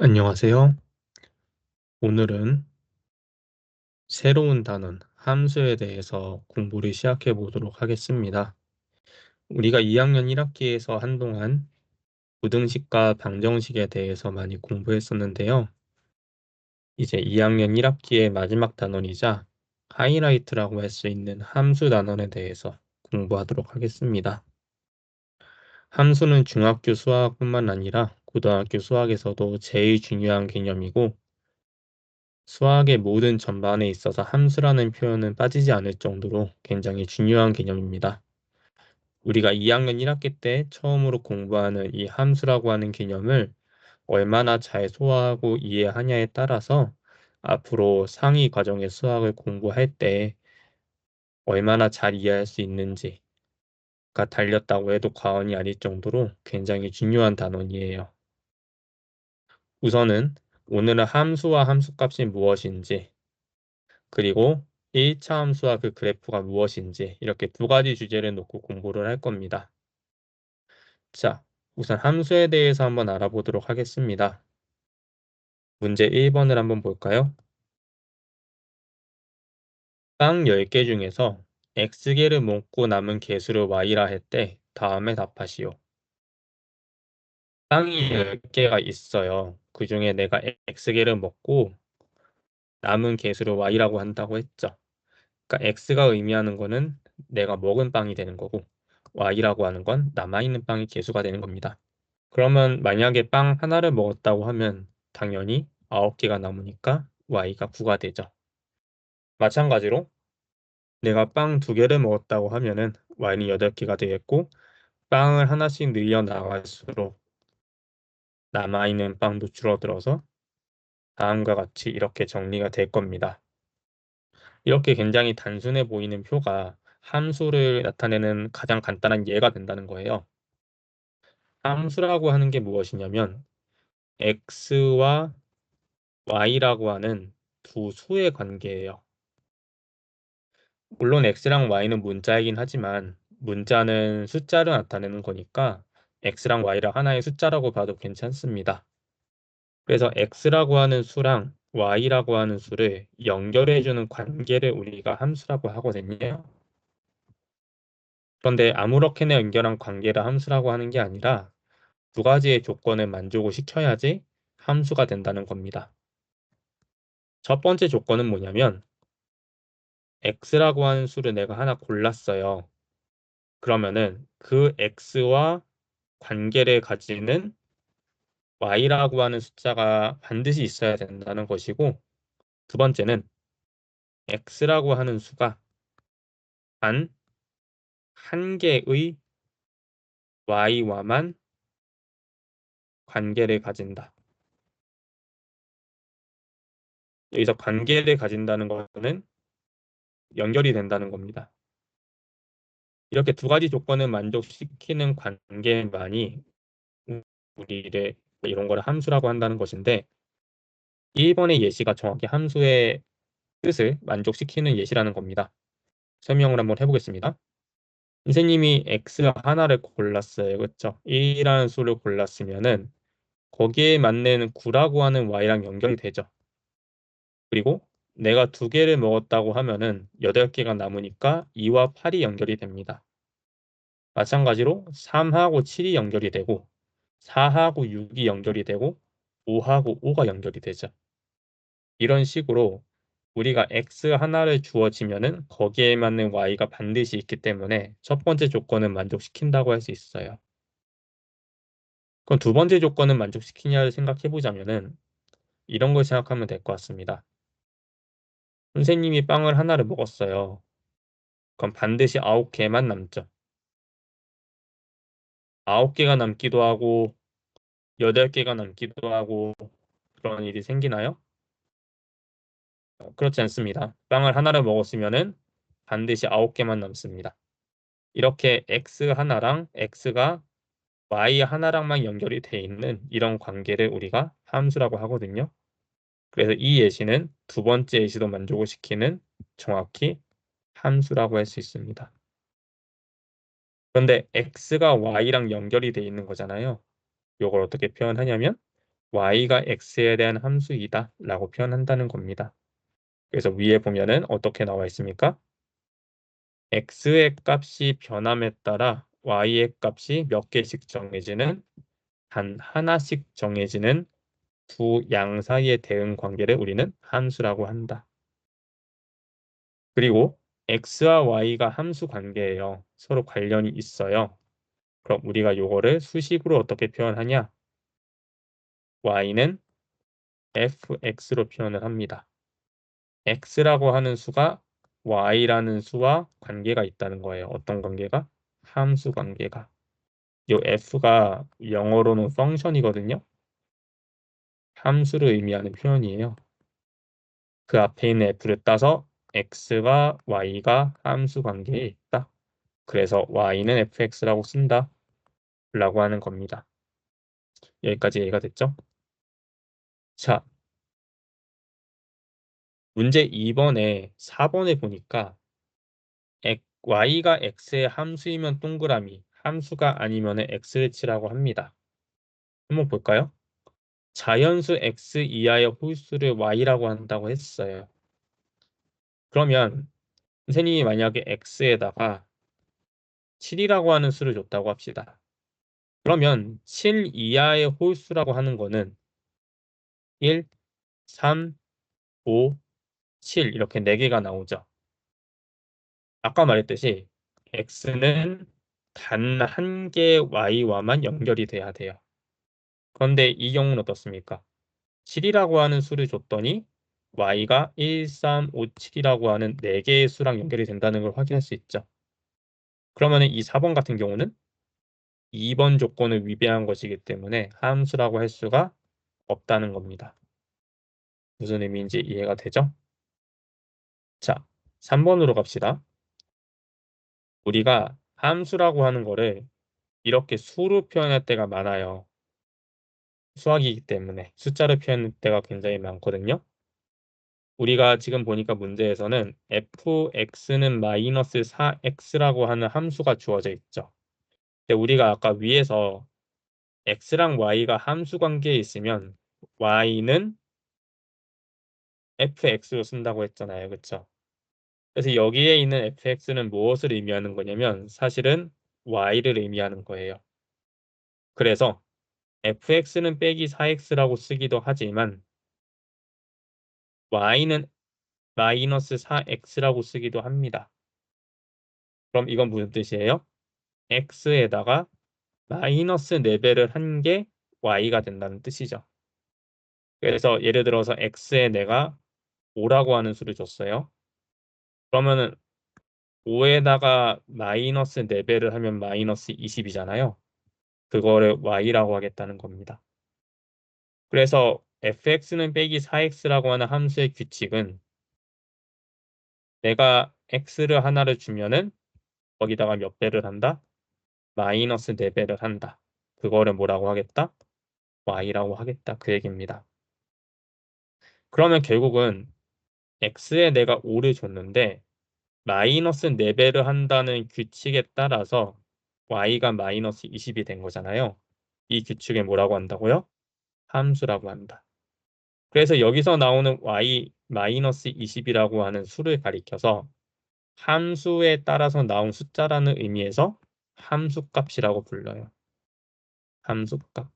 안녕하세요. 오늘은 새로운 단원, 함수에 대해서 공부를 시작해 보도록 하겠습니다. 우리가 2학년 1학기에서 한동안 부등식과 방정식에 대해서 많이 공부했었는데요. 이제 2학년 1학기의 마지막 단원이자 하이라이트라고 할 수 있는 함수 단원에 대해서 공부하도록 하겠습니다. 함수는 중학교 수학뿐만 아니라 고등학교 수학에서도 제일 중요한 개념이고 수학의 모든 전반에 있어서 함수라는 표현은 빠지지 않을 정도로 굉장히 중요한 개념입니다. 우리가 2학년 1학기 때 처음으로 공부하는 이 함수라고 하는 개념을 얼마나 잘 소화하고 이해하냐에 따라서 앞으로 상위 과정의 수학을 공부할 때 얼마나 잘 이해할 수 있는지가 달렸다고 해도 과언이 아닐 정도로 굉장히 중요한 단원이에요. 우선은 오늘은 함수와 함수값이 무엇인지 그리고 1차 함수와 그 그래프가 무엇인지 이렇게 두 가지 주제를 놓고 공부를 할 겁니다. 자, 우선 함수에 대해서 한번 알아보도록 하겠습니다. 문제 1번을 한번 볼까요? 빵 10개 중에서 X개를 먹고 남은 개수를 Y라 했대. 다음에 답하시오. 빵이 10개가 있어요. 그 중에 내가 X개를 먹고 남은 개수를 Y라고 한다고 했죠. 그러니까 X가 의미하는 거는 내가 먹은 빵이 되는 거고 Y라고 하는 건 남아있는 빵의 개수가 되는 겁니다. 그러면 만약에 빵 하나를 먹었다고 하면 당연히 9개가 남으니까 Y가 9가 되죠. 마찬가지로 내가 빵 2개를 먹었다고 하면은 Y는 8개가 되겠고 빵을 하나씩 늘려 나갈수록 남아있는 빵도 줄어들어서 다음과 같이 이렇게 정리가 될 겁니다. 이렇게 굉장히 단순해 보이는 표가 함수를 나타내는 가장 간단한 예가 된다는 거예요. 함수라고 하는 게 무엇이냐면 x와 y라고 하는 두 수의 관계예요. 물론 x랑 y는 문자이긴 하지만 문자는 숫자를 나타내는 거니까 x랑 y를 하나의 숫자라고 봐도 괜찮습니다. 그래서 x라고 하는 수랑 y라고 하는 수를 연결해주는 관계를 우리가 함수라고 하거든요. 그런데 아무렇게나 연결한 관계를 함수라고 하는 게 아니라 두 가지의 조건을 만족을 시켜야지 함수가 된다는 겁니다. 첫 번째 조건은 뭐냐면 x라고 하는 수를 내가 하나 골랐어요. 그러면은 그 x와 관계를 가지는 y라고 하는 숫자가 반드시 있어야 된다는 것이고 두 번째는 x라고 하는 수가 단 한 개의 y와만 관계를 가진다. 여기서 관계를 가진다는 것은 연결이 된다는 겁니다. 이렇게 두 가지 조건을 만족시키는 관계만이 우리를 이런 거를 함수라고 한다는 것인데 1번의 예시가 정확히 함수의 뜻을 만족시키는 예시라는 겁니다. 설명을 한번 해보겠습니다. 선생님이 x 하나를 골랐어요. 그렇죠? 1이라는 수를 골랐으면은 거기에 맞는 9라고 하는 y랑 연결이 되죠. 그리고 내가 2개를 먹었다고 하면은 8개가 남으니까 2와 8이 연결이 됩니다. 마찬가지로 3하고 7이 연결이 되고 4하고 6이 연결이 되고 5하고 5가 연결이 되죠. 이런 식으로 우리가 x 하나를 주어지면은 거기에 맞는 y가 반드시 있기 때문에 첫 번째 조건은 만족시킨다고 할 수 있어요. 그럼 두 번째 조건은 만족시키냐를 생각해 보자면은 이런 걸 생각하면 될 것 같습니다. 선생님이 빵을 하나를 먹었어요. 그럼 반드시 9개만 남죠. 9개가 남기도 하고 8개가 남기도 하고 그런 일이 생기나요? 그렇지 않습니다. 빵을 하나를 먹었으면은 반드시 9개만 남습니다. 이렇게 x 하나랑 x가 y 하나랑만 연결이 돼 있는 이런 관계를 우리가 함수라고 하거든요. 그래서 이 예시는 두 번째 예시도 만족을 시키는 정확히 함수라고 할 수 있습니다. 그런데 x가 y랑 연결이 돼 있는 거잖아요. 이걸 어떻게 표현하냐면 y가 x에 대한 함수이다 라고 표현한다는 겁니다. 그래서 위에 보면은 어떻게 나와 있습니까? x의 값이 변함에 따라 y의 값이 몇 개씩 정해지는 단 하나씩 정해지는 두 양 사이의 대응 관계를 우리는 함수라고 한다. 그리고 x와 y가 함수 관계예요. 서로 관련이 있어요. 그럼 우리가 요거를 수식으로 어떻게 표현하냐? y는 fx로 표현을 합니다. x라고 하는 수가 y라는 수와 관계가 있다는 거예요. 어떤 관계가? 함수 관계가. 요 f가 영어로는 펑션이거든요. 함수를 의미하는 표현이에요. 그 앞에 있는 f를 따서 x와 y가 함수 관계에 있다. 그래서 y는 fx라고 쓴다. 라고 하는 겁니다. 여기까지 이해가 됐죠? 자, 문제 2번에 4번에 보니까 y가 x의 함수이면 동그라미, 함수가 아니면 x를 치라고 합니다. 한번 볼까요? 자연수 x 이하의 홀수를 y라고 한다고 했어요. 그러면 선생님이 만약에 x에다가 7이라고 하는 수를 줬다고 합시다. 그러면 7 이하의 홀수라고 하는 거는 1, 3, 5, 7 이렇게 4개가 나오죠. 아까 말했듯이 x는 단 한 개의 y와만 연결이 돼야 돼요. 그런데 이 경우는 어떻습니까? 7이라고 하는 수를 줬더니 y가 1, 3, 5, 7이라고 하는 4개의 수랑 연결이 된다는 걸 확인할 수 있죠. 그러면 이 4번 같은 경우는 2번 조건을 위배한 것이기 때문에 함수라고 할 수가 없다는 겁니다. 무슨 의미인지 이해가 되죠? 자, 3번으로 갑시다. 우리가 함수라고 하는 거를 이렇게 수로 표현할 때가 많아요. 수학이기 때문에 숫자로 표현할 때가 굉장히 많거든요. 우리가 지금 보니까 문제에서는 fx는 마이너스 4x라고 하는 함수가 주어져 있죠. 근데 우리가 아까 위에서 x랑 y가 함수 관계에 있으면 y는 fx로 쓴다고 했잖아요. 그렇죠? 그래서 여기에 있는 fx는 무엇을 의미하는 거냐면 사실은 y를 의미하는 거예요. 그래서 fx는 빼기 4x라고 쓰기도 하지만 y는 마이너스 4x라고 쓰기도 합니다. 그럼 이건 무슨 뜻이에요? x에다가 마이너스 4배를 한 게 y가 된다는 뜻이죠. 그래서 예를 들어서 x에 내가 5라고 하는 수를 줬어요. 그러면은 5에다가 마이너스 4배를 하면 마이너스 20이잖아요. 그거를 y라고 하겠다는 겁니다. 그래서 fx는 빼기 4x라고 하는 함수의 규칙은 내가 x를 하나를 주면은 거기다가 몇 배를 한다? 마이너스 4배를 한다. 그거를 뭐라고 하겠다? y라고 하겠다. 그 얘기입니다. 그러면 결국은 x에 내가 5를 줬는데 마이너스 4배를 한다는 규칙에 따라서 y가 마이너스 20이 된 거잖아요. 이 규칙에 뭐라고 한다고요? 함수라고 한다. 그래서 여기서 나오는 y 마이너스 20이라고 하는 수를 가리켜서 함수에 따라서 나온 숫자라는 의미에서 함수값이라고 불러요. 함수값.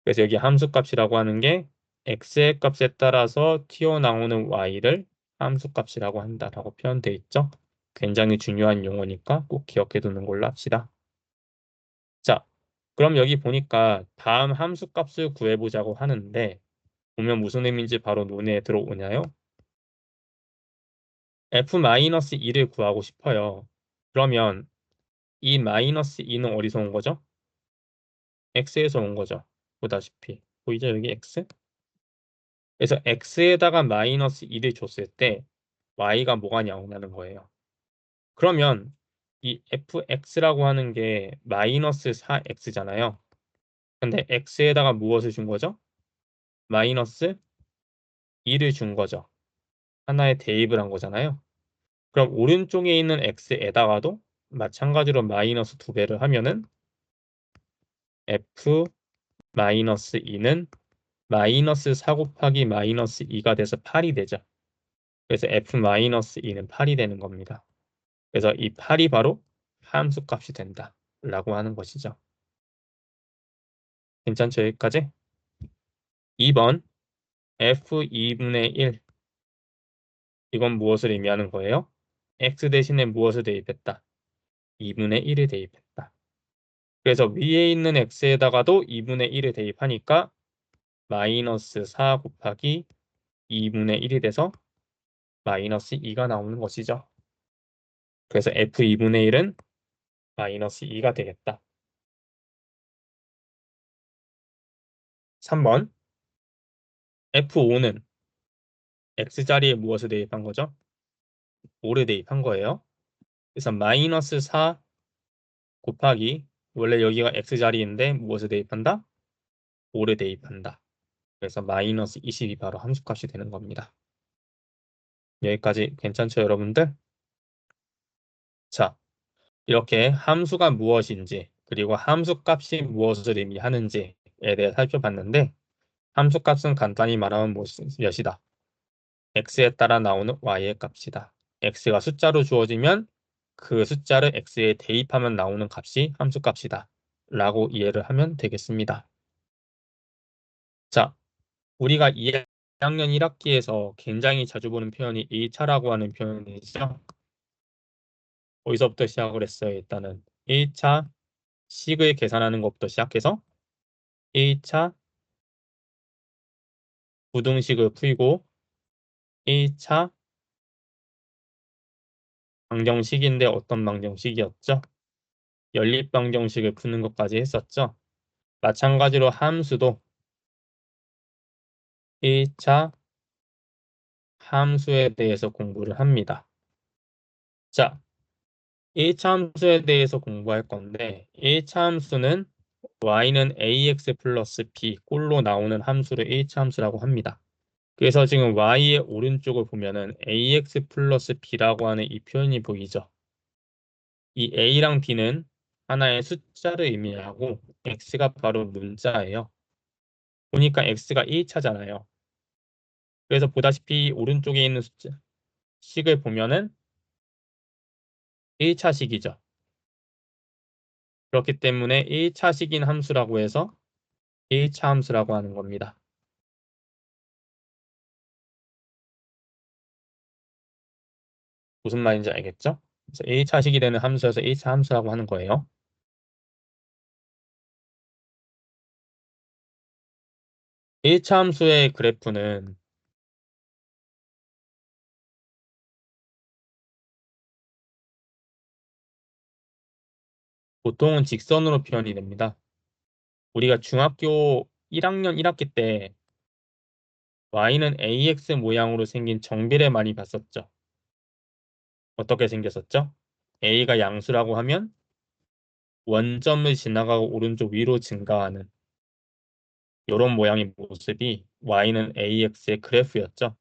그래서 여기 함수값이라고 하는 게 x의 값에 따라서 튀어나오는 y를 함수값이라고 한다라고 표현되어 있죠. 굉장히 중요한 용어니까 꼭 기억해 두는 걸로 합시다. 자, 그럼 여기 보니까 다음 함수값을 구해보자고 하는데 보면 무슨 의미인지 바로 눈에 들어오냐요? f-2를 구하고 싶어요. 그러면 이 마이너스 2는 어디서 온 거죠? x에서 온 거죠. 보다시피. 보이죠? 여기 x? 그래서 x에다가 마이너스 2를 줬을 때 y가 뭐가 나오냐는 거예요. 그러면 이 fx라고 하는 게 마이너스 4x잖아요. 근데 x에다가 무엇을 준 거죠? 마이너스 2를 준 거죠. 하나의 대입을 한 거잖아요. 그럼 오른쪽에 있는 x에다가도 마찬가지로 마이너스 2배를 하면은 마이너스 2는 마이너스 4 곱하기 마이너스 2가 돼서 8이 되죠. 그래서 f-2는 8이 되는 겁니다. 그래서 이 8이 바로 함수 값이 된다 라고 하는 것이죠. 괜찮죠? 여기까지? 2번 f2분의 1 이건 무엇을 의미하는 거예요? x 대신에 무엇을 대입했다? 2분의 1을 대입했다. 그래서 위에 있는 x에다가도 2분의 1을 대입하니까 마이너스 4 곱하기 2분의 1이 돼서 마이너스 2가 나오는 것이죠. 그래서 f2분의 1은 마이너스 2가 되겠다. 3번 f5는 x자리에 무엇을 대입한 거죠? 5를 대입한 거예요. 그래서 마이너스 4 곱하기 원래 여기가 x자리인데 무엇을 대입한다? 5를 대입한다. 그래서 마이너스 20이 바로 함수값이 되는 겁니다. 여기까지 괜찮죠, 여러분들? 자, 이렇게 함수가 무엇인지 그리고 함수값이 무엇을 의미하는지에 대해 살펴봤는데 함수값은 간단히 말하면 몇이다? x에 따라 나오는 y의 값이다. x가 숫자로 주어지면 그 숫자를 x에 대입하면 나오는 값이 함수값이다. 라고 이해를 하면 되겠습니다. 자, 우리가 2학년 1학기에서 굉장히 자주 보는 표현이 1차라고 하는 표현이죠. 어디서부터 시작을 했어요? 일단은 1차 식을 계산하는 것부터 시작해서 1차 부등식을 풀고 1차 방정식인데 어떤 방정식이었죠? 연립방정식을 푸는 것까지 했었죠. 마찬가지로 함수도 1차 함수에 대해서 공부를 합니다. 자, 1차 함수에 대해서 공부할 건데 1차 함수는 y는 ax 플러스 b 꼴로 나오는 함수를 1차 함수라고 합니다. 그래서 지금 y의 오른쪽을 보면은 ax 플러스 b라고 하는 이 표현이 보이죠. 이 a랑 b는 하나의 숫자를 의미하고 x가 바로 문자예요. 보니까 x가 1차잖아요. 그래서 보다시피 오른쪽에 있는 숫자 식을 보면은 1차식이죠. 그렇기 때문에 1차식인 함수라고 해서 1차 함수라고 하는 겁니다. 무슨 말인지 알겠죠? 그래서 1차식이 되는 함수여서 1차 함수라고 하는 거예요. 1차 함수의 그래프는 보통은 직선으로 표현이 됩니다. 우리가 중학교 1학년 1학기 때 y는 ax 모양으로 생긴 정비례 많이 봤었죠. 어떻게 생겼었죠? a가 양수라고 하면 원점을 지나가고 오른쪽 위로 증가하는 이런 모양의 모습이 y는 ax의 그래프였죠.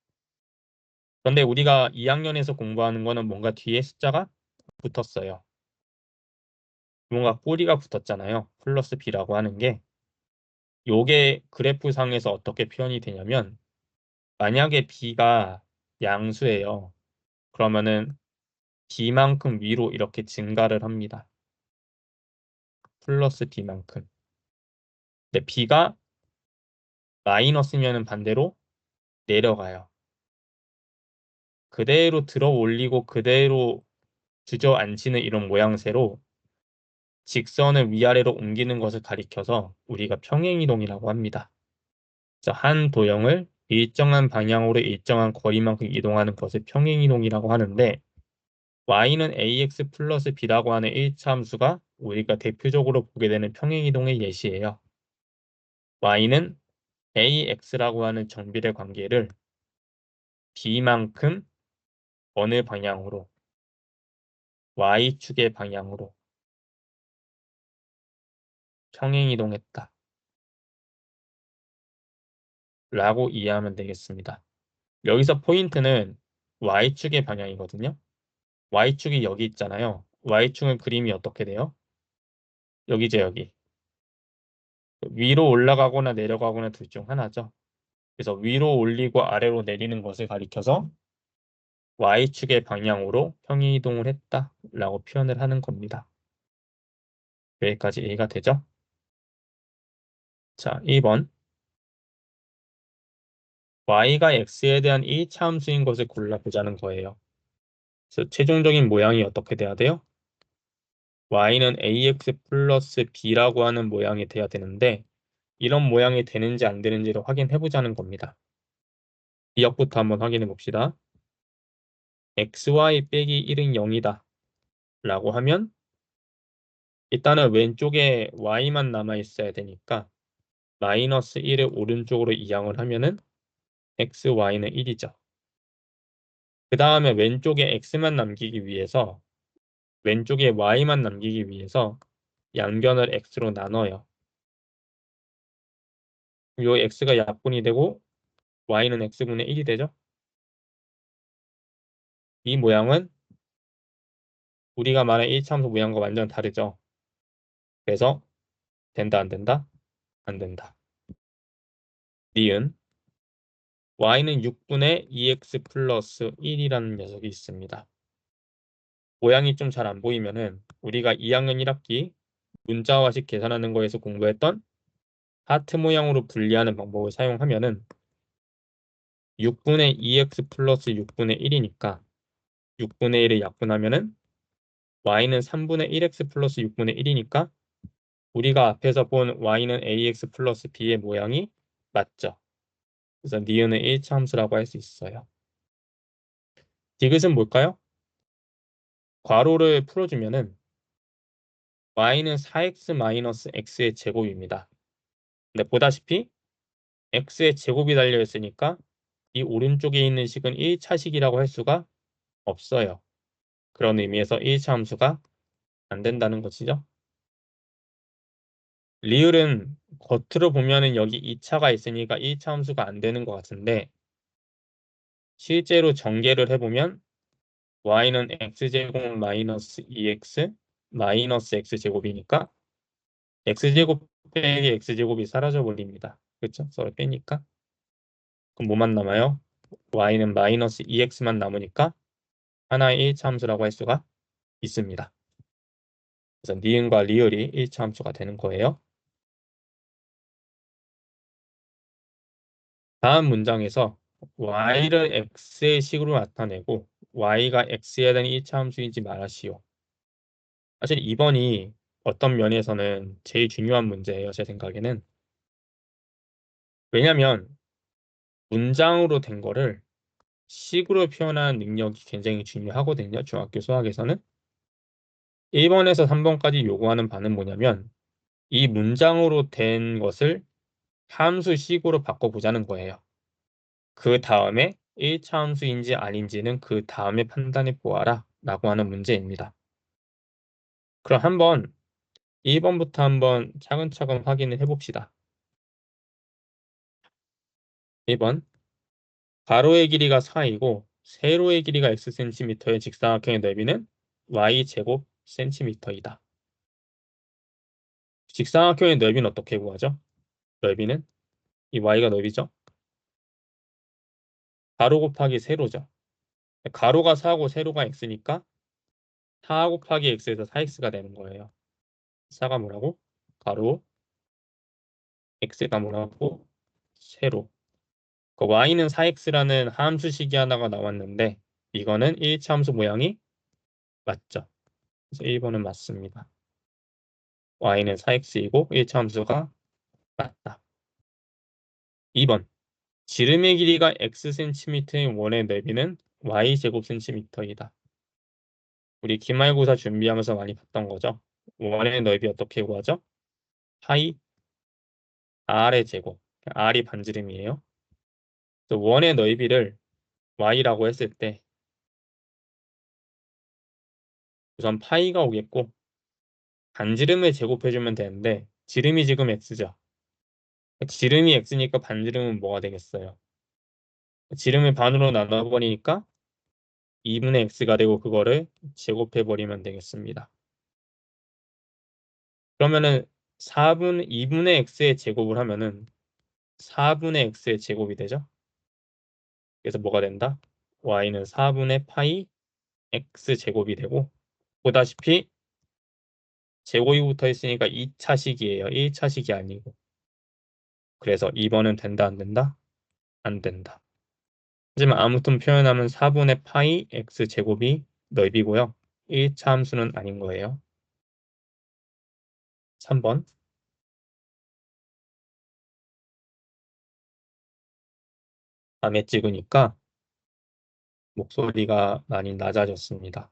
그런데 우리가 2학년에서 공부하는 거는 뭔가 뒤에 숫자가 붙었어요. 뭔가 꼬리가 붙었잖아요. 플러스 b라고 하는 게. 요게 그래프상에서 어떻게 표현이 되냐면 만약에 b가 양수예요. 그러면은 b만큼 위로 이렇게 증가를 합니다. 플러스 b만큼. 근데 b가 마이너스면은 반대로 내려가요. 그대로 들어 올리고 그대로 주저앉히는 이런 모양새로 직선을 위아래로 옮기는 것을 가리켜서 우리가 평행이동이라고 합니다. 그래서 한 도형을 일정한 방향으로 일정한 거리만큼 이동하는 것을 평행이동이라고 하는데 y는 ax 플러스 b라고 하는 1차 함수가 우리가 대표적으로 보게 되는 평행이동의 예시예요. y는 ax라고 하는 정비례 관계를 b만큼 어느 방향으로 y축의 방향으로 평행이동했다 라고 이해하면 되겠습니다. 여기서 포인트는 y축의 방향이거든요. y축이 여기 있잖아요. y축은 그림이 어떻게 돼요? 여기죠, 여기. 위로 올라가거나 내려가거나 둘 중 하나죠. 그래서 위로 올리고 아래로 내리는 것을 가리켜서 Y축의 방향으로 평행이동을 했다라고 표현을 하는 겁니다. 여기까지 이해가 되죠? 자, 2번. Y가 X에 대한 1차 함수인 것을 골라보자는 거예요. 그래서 최종적인 모양이 어떻게 돼야 돼요? Y는 AX 플러스 B라고 하는 모양이 돼야 되는데 이런 모양이 되는지 안 되는지를 확인해 보자는 겁니다. 기억부터 한번 확인해 봅시다. XY 빼기 1은 0이다 라고 하면 일단은 왼쪽에 Y만 남아 있어야 되니까 마이너스 1을 오른쪽으로 이항을 하면은 XY는 1이죠. 그 다음에 왼쪽에 X만 남기기 위해서 왼쪽에 Y만 남기기 위해서 양변을 X로 나눠요. 요 X가 약분이 되고 Y는 X분의 1이 되죠. 이 모양은 우리가 말한 1차함수 모양과 완전 다르죠. 그래서 된다 안 된다? 안 된다. 니은 Y는 6분의 2X 플러스 1이라는 녀석이 있습니다. 모양이 좀 잘 안 보이면은 우리가 2학년 1학기 문자화식 계산하는 거에서 공부했던 하트 모양으로 분리하는 방법을 사용하면은 6분의 2x 플러스 6분의 1이니까 6분의 1을 약분하면은 y는 3분의 1x 플러스 6분의 1이니까 우리가 앞에서 본 y는 ax 플러스 b의 모양이 맞죠. 그래서 니은은 1차 함수라고 할 수 있어요. 디귿은 뭘까요? 괄호를 풀어주면은 y는 4x 마이너스 x의 제곱입니다. 근데 보다시피 x의 제곱이 달려 있으니까 이 오른쪽에 있는 식은 1차식이라고 할 수가 없어요. 그런 의미에서 1차 함수가 안 된다는 것이죠. 리을은 겉으로 보면은 여기 2차가 있으니까 1차 함수가 안 되는 것 같은데 실제로 전개를 해보면 y는 x제곱 마이너스 2x 마이너스 x제곱이니까 x제곱 빼기 x제곱이 사라져 버립니다. 그렇죠? 서로 빼니까. 그럼 뭐만 남아요? y는 마이너스 2x만 남으니까 하나의 1차 함수라고 할 수가 있습니다. 그래서 니은과 리을이 1차 함수가 되는 거예요. 다음 문장에서 y를 x의 식으로 나타내고 y가 x에 대한 1차 함수인지 말하시오. 사실 2번이 어떤 면에서는 제일 중요한 문제예요. 제 생각에는. 왜냐면 문장으로 된 거를 식으로 표현하는 능력이 굉장히 중요하거든요. 중학교 수학에서는. 1번에서 3번까지 요구하는 바는 뭐냐면 이 문장으로 된 것을 함수식으로 바꿔보자는 거예요. 그 다음에 1차 함수인지 아닌지는 그 다음에 판단해 보아라 라고 하는 문제입니다. 그럼 한번 1번부터 한번 차근차근 확인을 해봅시다. 1번 가로의 길이가 4이고 세로의 길이가 xcm의 직사각형의 넓이는 y제곱 cm이다. 직사각형의 넓이는 어떻게 구하죠? 넓이는 이 y가 넓이죠. 가로 곱하기 세로죠. 가로가 4고 세로가 x니까 4 곱하기 x에서 4x가 되는 거예요. 4가 뭐라고? 가로, x가 뭐라고? 세로. 그 y는 4x라는 함수식이 하나가 나왔는데 이거는 1차 함수 모양이 맞죠. 그래서 1번은 맞습니다. y는 4x이고 1차 함수가 맞다. 2번 지름의 길이가 xcm인 원의 넓이는 y제곱 cm이다. 우리 기말고사 준비하면서 많이 봤던 거죠. 원의 넓이 어떻게 구하죠? 파이 r의 제곱. r이 반지름이에요. 그래서 원의 넓이를 y라고 했을 때 우선 파이가 오겠고 반지름을 제곱해주면 되는데 지름이 지금 x죠. 지름이 x니까 반지름은 뭐가 되겠어요? 지름을 반으로 나눠버리니까 2분의 x가 되고 그거를 제곱해버리면 되겠습니다. 그러면은 2분의 x의 제곱을 하면은 4분의 x의 제곱이 되죠. 그래서 뭐가 된다? y는 4분의 파이 x 제곱이 되고, 보다시피 제곱이 붙어 있으니까 2차식이에요. 1차식이 아니고. 그래서 2번은 된다, 안 된다? 안 된다. 하지만 아무튼 표현하면 4분의 파이 x 제곱이 넓이고요. 1차 함수는 아닌 거예요. 3번. 밤에 찍으니까 목소리가 많이 낮아졌습니다.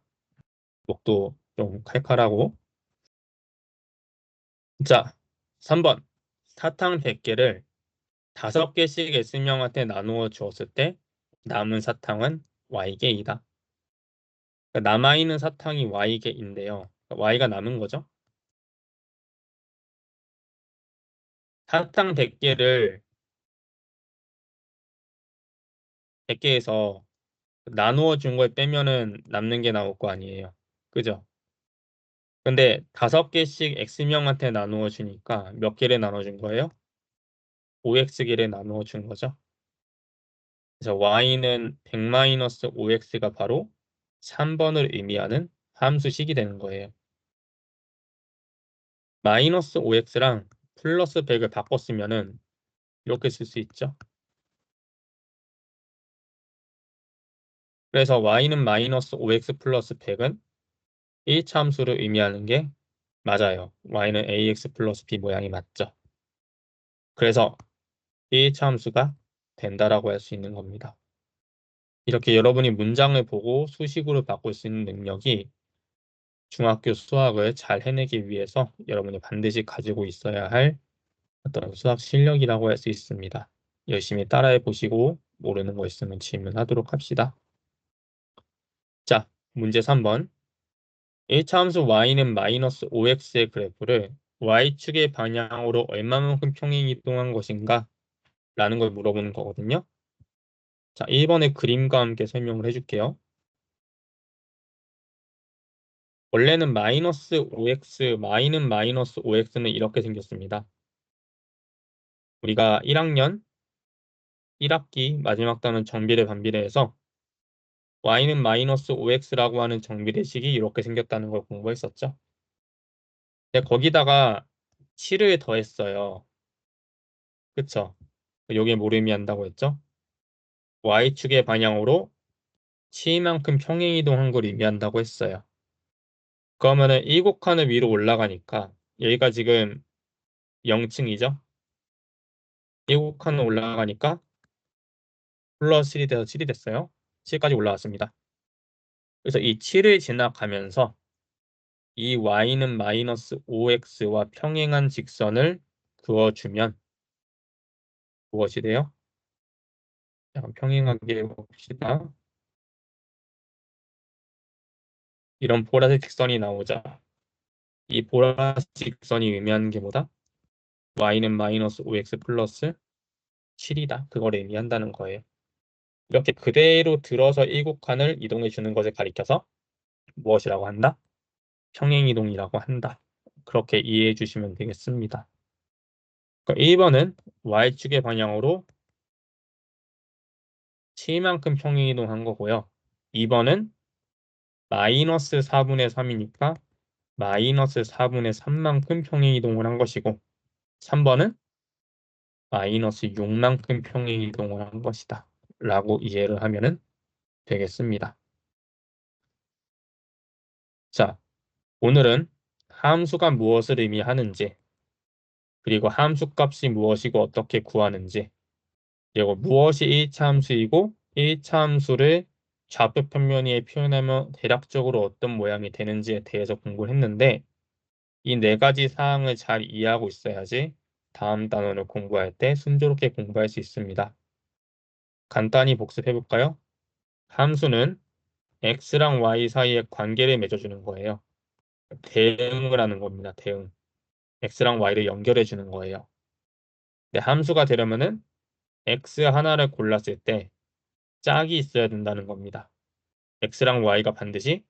목도 좀 칼칼하고. 자, 3번. 사탕 100개를 5개씩 S명한테 나누어 주었을 때 남은 사탕은 Y개이다. 그러니까 남아있는 사탕이 Y개인데요. Y가 남은 거죠. 사탕 100개를 100개에서 나누어 준 걸 빼면은 남는 게 나올 거 아니에요. 그죠? 근데 5개씩 X명한테 나누어 주니까 몇 개를 나눠 준 거예요? 5X개를 나누어 준 거죠. 그래서 Y는 100-5X가 바로 3번을 의미하는 함수식이 되는 거예요. 마이너스 5x랑 플러스 100을 바꿨으면은 이렇게 쓸 수 있죠. 그래서 y는 마이너스 5x 플러스 100은 1차 함수를 의미하는 게 맞아요. y는 ax 플러스 b 모양이 맞죠. 그래서 1차 함수가 된다라고 할 수 있는 겁니다. 이렇게 여러분이 문장을 보고 수식으로 바꿀 수 있는 능력이 중학교 수학을 잘 해내기 위해서 여러분이 반드시 가지고 있어야 할 어떤 수학 실력이라고 할 수 있습니다. 열심히 따라해 보시고 모르는 거 있으면 질문하도록 합시다. 자, 문제 3번. 1차 함수 y는 마이너스 5x의 그래프를 y축의 방향으로 얼마만큼 평행 이동한 것인가? 라는 걸 물어보는 거거든요. 자, 1번의 그림과 함께 설명을 해줄게요. 원래는 마이너스 5x, y는 마이너스 5x는 이렇게 생겼습니다. 우리가 1학년 1학기 마지막 단원 정비례 반비례에서 y는 마이너스 5x라고 하는 정비례식이 이렇게 생겼다는 걸 공부했었죠. 근데 거기다가 7을 더했어요. 그쵸? 요게 뭘 의미한다고 했죠? y축의 방향으로 7만큼 평행이동한 걸 의미한다고 했어요. 그러면은 7칸을 위로 올라가니까 여기가 지금 0층이죠? 7칸을 올라가니까 플러스 7이 돼서 7이 됐어요. 7까지 올라왔습니다. 그래서 이 7을 지나가면서 이 y는 마이너스 5x와 평행한 직선을 그어주면 무엇이 돼요? 약간 평행하게 봅시다. 이런 보라색 직선이 나오자. 이 보라색 직선이 의미하는 게 뭐다? y는 마이너스 5x 플러스 7이다. 그걸 의미한다는 거예요. 이렇게 그대로 들어서 일국칸을 이동해 주는 것을 가리켜서 무엇이라고 한다? 평행이동이라고 한다. 그렇게 이해해 주시면 되겠습니다. 그러니까 1번은 y축의 방향으로 7만큼 평행이동한 거고요. 2번은 마이너스 4분의 3이니까 마이너스 4분의 3만큼 평행이동을 한 것이고 3번은 마이너스 6만큼 평행이동을 한 것이다. 라고 이해를 하면 되겠습니다. 자, 오늘은 함수가 무엇을 의미하는지, 그리고 함수 값이 무엇이고 어떻게 구하는지, 그리고 무엇이 1차 함수이고 1차 함수를 좌표 평면위에 표현하면 대략적으로 어떤 모양이 되는지에 대해서 공부를 했는데 이 네 가지 사항을 잘 이해하고 있어야지 다음 단원을 공부할 때 순조롭게 공부할 수 있습니다. 간단히 복습해 볼까요? 함수는 x랑 y 사이에 관계를 맺어주는 거예요. 대응을 하는 겁니다. 대응. x랑 y를 연결해 주는 거예요. 근데 함수가 되려면은 x 하나를 골랐을 때 짝이 있어야 된다는 겁니다. x랑 y가 반드시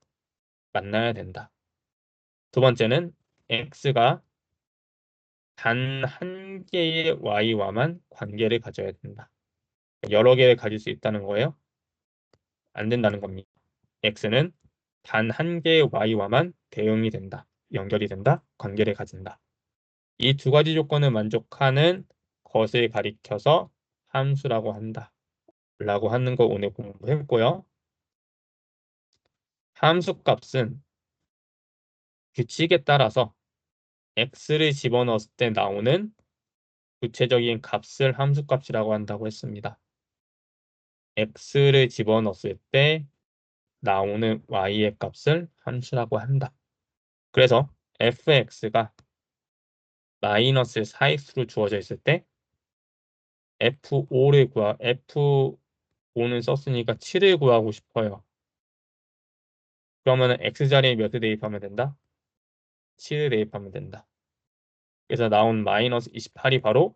만나야 된다. 두 번째는 x가 단 한 개의 y와만 관계를 가져야 된다. 여러 개를 가질 수 있다는 거예요? 안 된다는 겁니다. x는 단 한 개의 y와만 대응이 된다. 연결이 된다. 관계를 가진다. 이 두 가지 조건을 만족하는 것을 가리켜서 함수라고 한다. 라고 하는 거 오늘 공부했고요. 함수 값은 규칙에 따라서 x를 집어넣었을 때 나오는 구체적인 값을 함수 값이라고 한다고 했습니다. x를 집어넣었을 때 나오는 y의 값을 함수라고 한다. 그래서 fx가 마이너스 4x로 주어져 있을 때 F5는 썼으니까 7을 구하고 싶어요. 그러면 x자리에 몇을 대입하면 된다? 7을 대입하면 된다. 그래서 나온 마이너스 28이 바로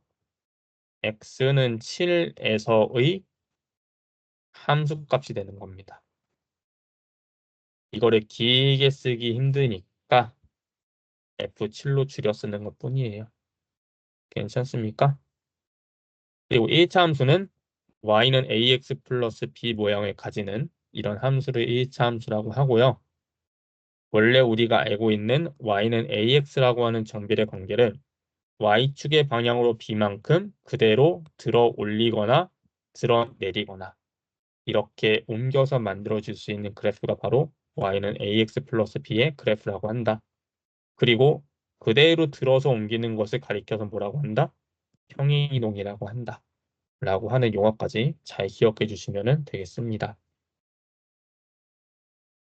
x는 7에서의 함수값이 되는 겁니다. 이거를 길게 쓰기 힘드니까 F7로 줄여 쓰는 것뿐이에요. 괜찮습니까? 그리고 1차 함수는 y는 ax 플러스 b 모양을 가지는 이런 함수를 1차 함수라고 하고요. 원래 우리가 알고 있는 y는 ax라고 하는 정비례 관계를 y축의 방향으로 b만큼 그대로 들어 올리거나 들어 내리거나 이렇게 옮겨서 만들어줄 수 있는 그래프가 바로 y는 ax 플러스 b의 그래프라고 한다. 그리고 그대로 들어서 옮기는 것을 가리켜서 뭐라고 한다? 평행이동이라고 한다. 라고 하는 용어까지 잘 기억해 주시면 되겠습니다.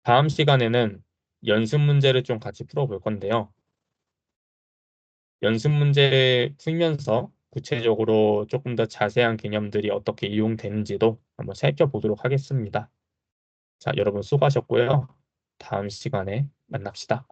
다음 시간에는 연습 문제를 좀 같이 풀어볼 건데요. 연습 문제를 풀면서 구체적으로 조금 더 자세한 개념들이 어떻게 이용되는지도 한번 살펴보도록 하겠습니다. 자, 여러분 수고하셨고요. 다음 시간에 만납시다.